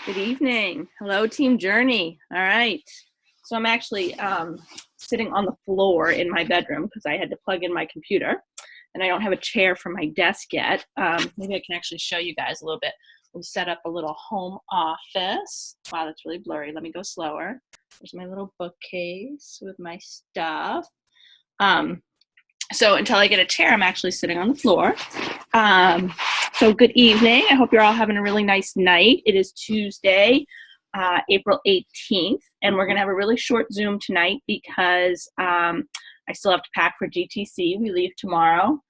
Good evening. Hello, Team Journey. All right. So I'm actually sitting on the floor in my bedroom because I had to plug in my computer, and I don't have a chair for my desk yet. Maybe I can actually show you guys a little bit. We set up a little home office. Wow, that's really blurry. Let me go slower. There's my little bookcase with my stuff. So until I get a chair, I'm actually sitting on the floor. So good evening. I hope you're all having a really nice night. It is Tuesday, April 18th, and we're going to have a really short Zoom tonight because I still have to pack for GTC. We leave tomorrow,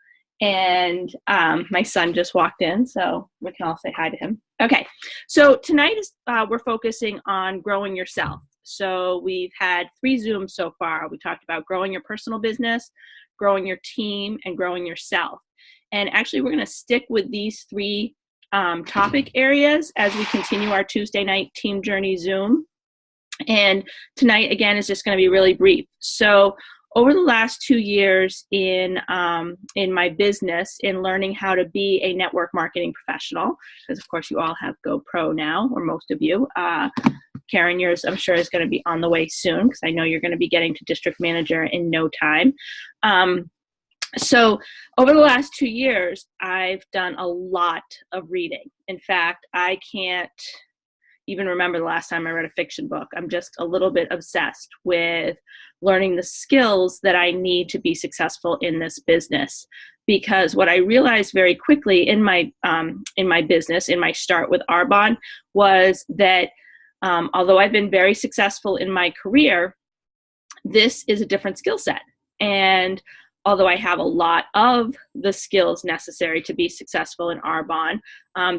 and my son just walked in, so we can all say hi to him. Okay, so tonight is we're focusing on growing yourself. So we've had 3 Zooms so far. We talked about growing your personal business, growing your team, and growing yourself. And actually, we're going to stick with these 3 topic areas as we continue our Tuesday night Team Journey Zoom. And tonight, again, is just going to be really brief. So over the last 2 years in my business, in learning how to be a network marketing professional, because of course you all have GoPro now, or most of you. Karen, yours I'm sure is going to be on the way soon, because I know you're going to be getting to district manager in no time. So over the last 2 years, I've done a lot of reading. In fact, I can't even remember the last time I read a fiction book. I'm just a little bit obsessed with learning the skills that I need to be successful in this business. Because what I realized very quickly in my business, in my start with Arbonne, was that although I've been very successful in my career, this is a different skill set. And although I have a lot of the skills necessary to be successful in Arbonne,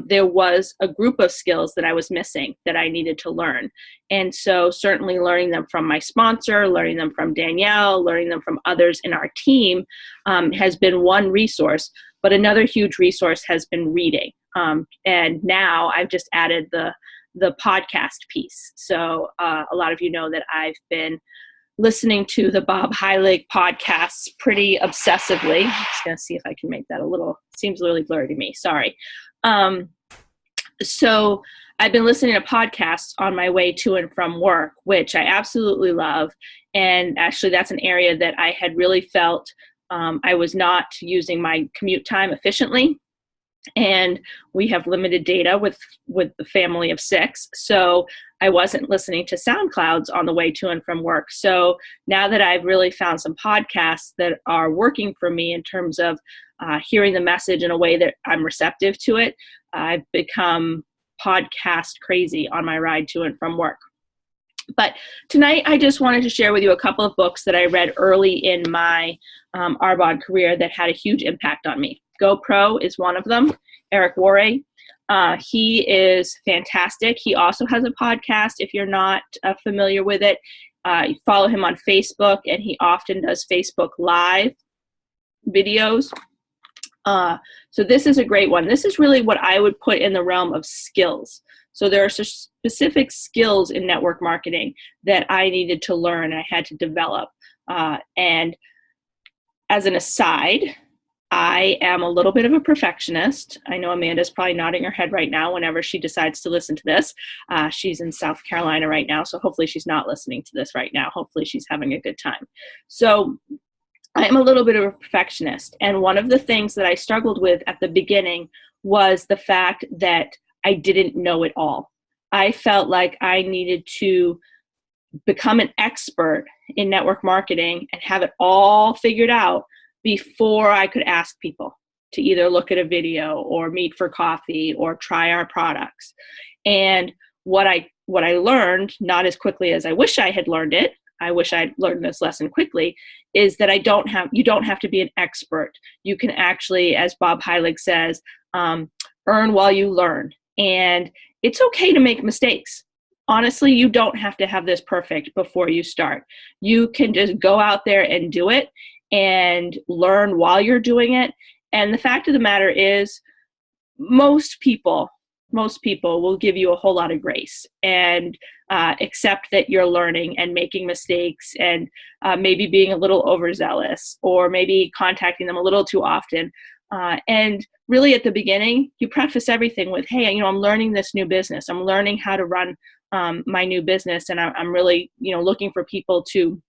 there was a group of skills that I was missing that I needed to learn. And so certainly learning them from my sponsor, learning them from Danielle, learning them from others in our team has been one resource. But another huge resource has been reading. And now I've just added the podcast piece. So a lot of you know that I've been listening to the Bob Heilig podcasts pretty obsessively. I'm just going to see if I can make that seems really blurry to me. Sorry. So I've been listening to podcasts on my way to and from work, which I absolutely love. And actually that's an area that I had really felt I was not using my commute time efficiently. And we have limited data with the family of 6. So I wasn't listening to SoundClouds on the way to and from work. So now that I've really found some podcasts that are working for me in terms of hearing the message in a way that I'm receptive to it, I've become podcast crazy on my ride to and from work. But tonight, I just wanted to share with you a couple of books that I read early in my Arbonne career that had a huge impact on me. GoPro is one of them. Eric Worre. He is fantastic. He also has a podcast. If you're not familiar with it, you follow him on Facebook, and he often does Facebook Live videos. So this is a great one. This is really what I would put in the realm of skills. So there are specific skills in network marketing that I needed to learn and I had to develop. And as an aside, I am a little bit of a perfectionist. I know Amanda's probably nodding her head right now whenever she decides to listen to this. She's in South Carolina right now, so hopefully she's not listening to this right now. Hopefully she's having a good time. So I am a little bit of a perfectionist. And one of the things that I struggled with at the beginning was the fact that I didn't know it all. I felt like I needed to become an expert in network marketing and have it all figured out before I could ask people to either look at a video or meet for coffee or try our products. And what I learned, not as quickly as I wish I had learned it, I wish I'd learned this lesson quickly, is that you don't have to be an expert. You can actually, as Bob Heilig says, earn while you learn. And it's okay to make mistakes. Honestly, you don't have to have this perfect before you start. You can just go out there and do it and learn while you're doing it. And the fact of the matter is, most people will give you a whole lot of grace and accept that you're learning and making mistakes and maybe being a little overzealous or maybe contacting them a little too often. And really at the beginning, you preface everything with, hey, I'm learning this new business. I'm learning how to run my new business. And I'm really, looking for people to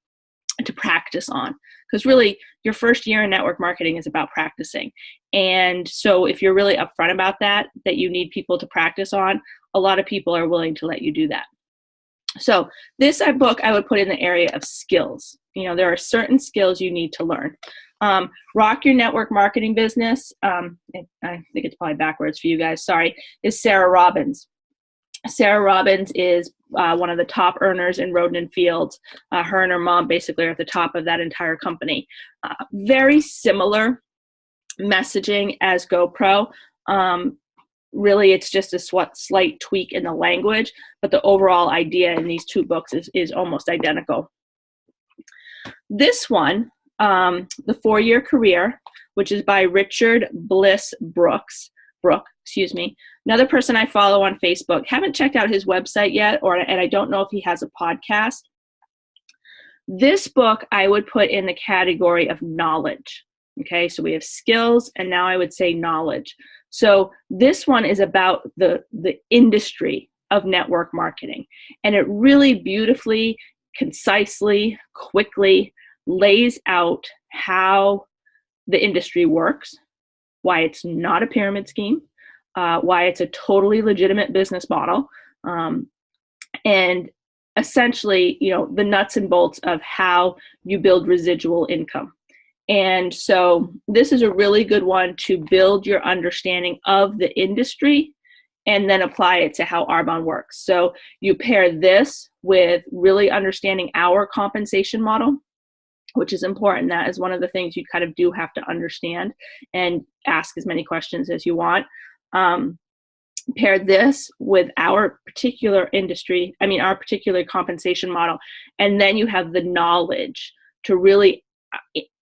practice on, because really your first year in network marketing is about practicing. And so if you're really upfront about that you need people to practice on, a lot of people are willing to let you do that. So this book I would put in the area of skills. There are certain skills you need to learn. Rock Your Network Marketing Business, I think it's probably backwards for you guys, sorry, is Sarah Robbins. Sarah Robbins is one of the top earners in Roden & Fields. Her and her mom basically are at the top of that entire company. Very similar messaging as GoPro. Really, it's just a slight tweak in the language, but the overall idea in these two books is almost identical. This one, The 4-Year Career, which is by Richard Bliss Brook, another person I follow on Facebook. Haven't checked out his website yet, and I don't know if he has a podcast. This book I would put in the category of knowledge. Okay, so we have skills, and now I would say knowledge. So this one is about the industry of network marketing, and it really beautifully, concisely, quickly lays out how the industry works, why it's not a pyramid scheme, why it's a totally legitimate business model, and essentially, the nuts and bolts of how you build residual income. And so this is a really good one to build your understanding of the industry and then apply it to how Arbonne works. So you pair this with really understanding our compensation model, which is important. That is one of the things you kind of do have to understand and ask as many questions as you want. Pair this with our particular our particular compensation model, and then you have the knowledge to really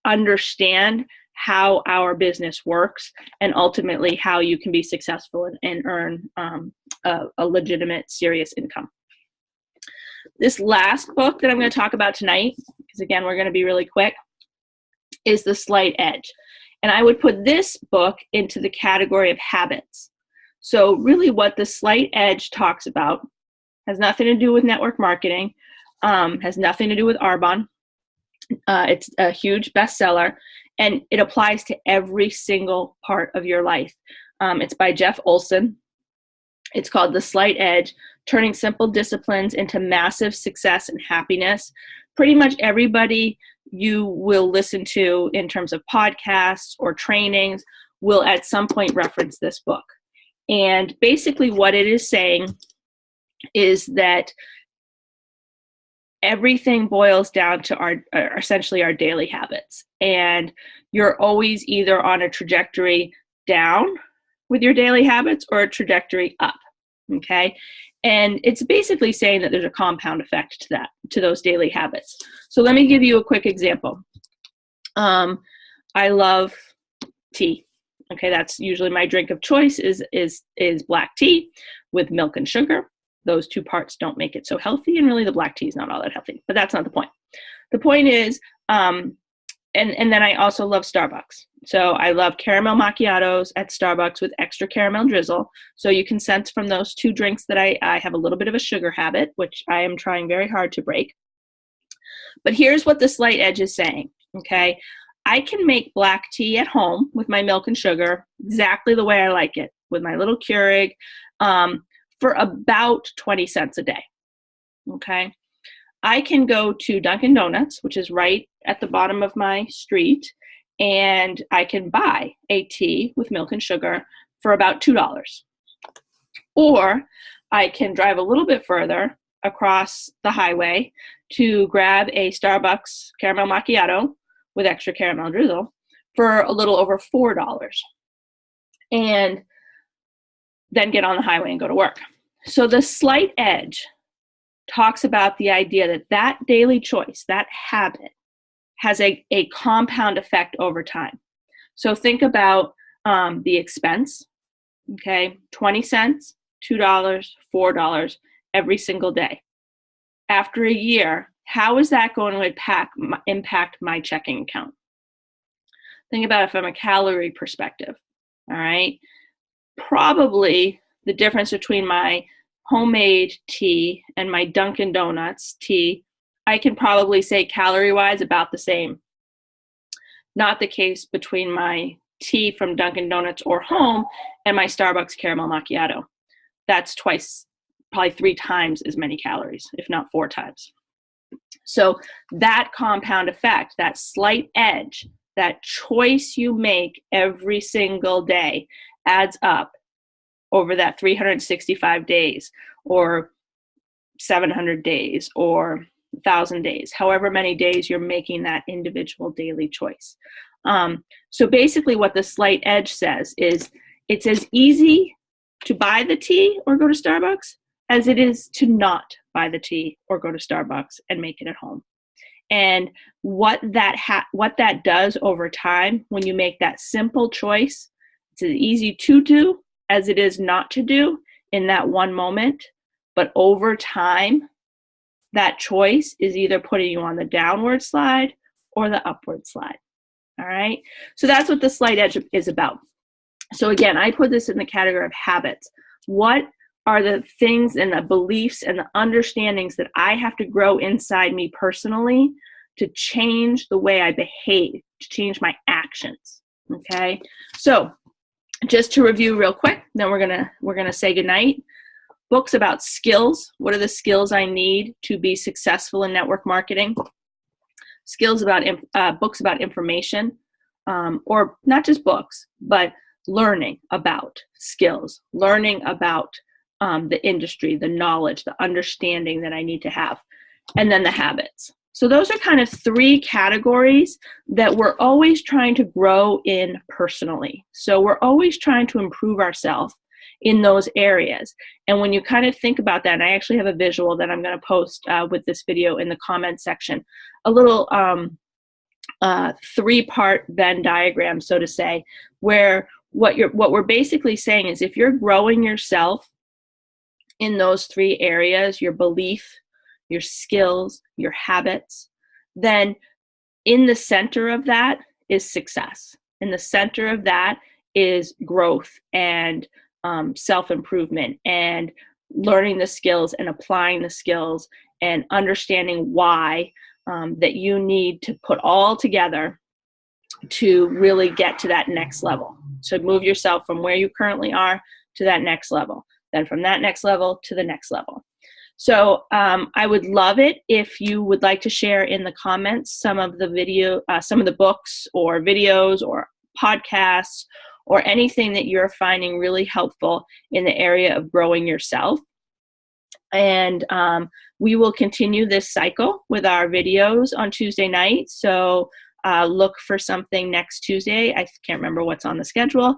understand how our business works and ultimately how you can be successful and earn a legitimate, serious income. This last book that I'm going to talk about tonight, because again, we're going to be really quick, is The Slight Edge. And I would put this book into the category of habits. So really what The Slight Edge talks about has nothing to do with network marketing, has nothing to do with Arbonne. It's a huge bestseller, and it applies to every single part of your life. It's by Jeff Olson. It's called The Slight Edge, Turning Simple Disciplines into Massive Success and Happiness. Pretty much everybody you will listen to in terms of podcasts or trainings will at some point reference this book. And basically what it is saying is that everything boils down to essentially our daily habits. And you're always either on a trajectory down with your daily habits or a trajectory up, okay? And it's basically saying that there's a compound effect to those daily habits. So let me give you a quick example. I love tea. Okay, that's usually my drink of choice is black tea with milk and sugar. Those two parts don't make it so healthy, and really the black tea is not all that healthy, but that's not the point. The point is, and then I also love Starbucks. So I love caramel macchiatos at Starbucks with extra caramel drizzle. So you can sense from those two drinks that I have a little bit of a sugar habit, which I am trying very hard to break. But here's what The Slight Edge is saying, okay? I can make black tea at home with my milk and sugar exactly the way I like it, with my little Keurig, for about 20 cents a day, okay? I can go to Dunkin' Donuts, which is right at the bottom of my street, and I can buy a tea with milk and sugar for about $2. Or I can drive a little bit further across the highway to grab a Starbucks caramel macchiato with extra caramel drizzle for a little over $4. And then get on the highway and go to work. So The Slight Edge talks about the idea that daily choice, that habit, has a compound effect over time. So think about the expense, okay? 20 cents, $2, $4 every single day. After a year, how is that going to impact my checking account? Think about it from a calorie perspective. All right. Probably the difference between my homemade tea and my Dunkin' Donuts tea, I can probably say calorie-wise about the same. Not the case between my tea from Dunkin' Donuts or home and my Starbucks caramel macchiato. That's twice, probably 3 times as many calories, if not 4 times. So that compound effect, that slight edge, that choice you make every single day adds up over that 365 days or 700 days or 1,000 days, however many days you're making that individual daily choice. So basically what the slight edge says is it's as easy to buy the tea or go to Starbucks as it is to not buy the tea or go to Starbucks and make it at home. And what that does over time when you make that simple choice, it's as easy to do as it is not to do in that one moment. But over time, that choice is either putting you on the downward slide or the upward slide. All right. So that's what the slight edge is about. So again, I put this in the category of habits. What are the things and the beliefs and the understandings that I have to grow inside me personally to change the way I behave, to change my actions? Okay. So just to review real quick, then we're gonna say goodnight. Books about skills. What are the skills I need to be successful in network marketing? Skills about books about information, or not just books, but learning about skills, learning about the industry, the knowledge, the understanding that I need to have, and then the habits. So those are kind of 3 categories that we're always trying to grow in personally. So we're always trying to improve ourselves in those areas. And when you kind of think about that, and I actually have a visual that I'm going to post with this video in the comment section, a little 3-part Venn diagram, so to say, where what we're basically saying is if you're growing yourself in those 3 areas, your belief, your skills, your habits, then in the center of that is success. In the center of that is growth and self-improvement and learning the skills and applying the skills and understanding why that you need to put all together to really get to that next level. So move yourself from where you currently are to that next level, then from that next level to the next level. So I would love it if you would like to share in the comments some of the books or videos or podcasts or anything that you're finding really helpful in the area of growing yourself. And we will continue this cycle with our videos on Tuesday night. So look for something next Tuesday. I can't remember what's on the schedule.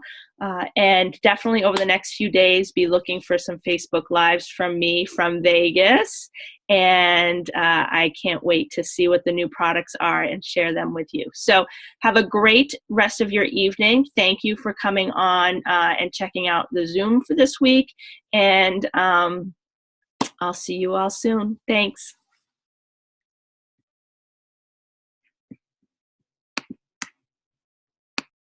And definitely over the next few days, be looking for some Facebook Lives from me from Vegas. And I can't wait to see what the new products are and share them with you. So have a great rest of your evening. Thank you for coming on and checking out the Zoom for this week. And I'll see you all soon. Thanks.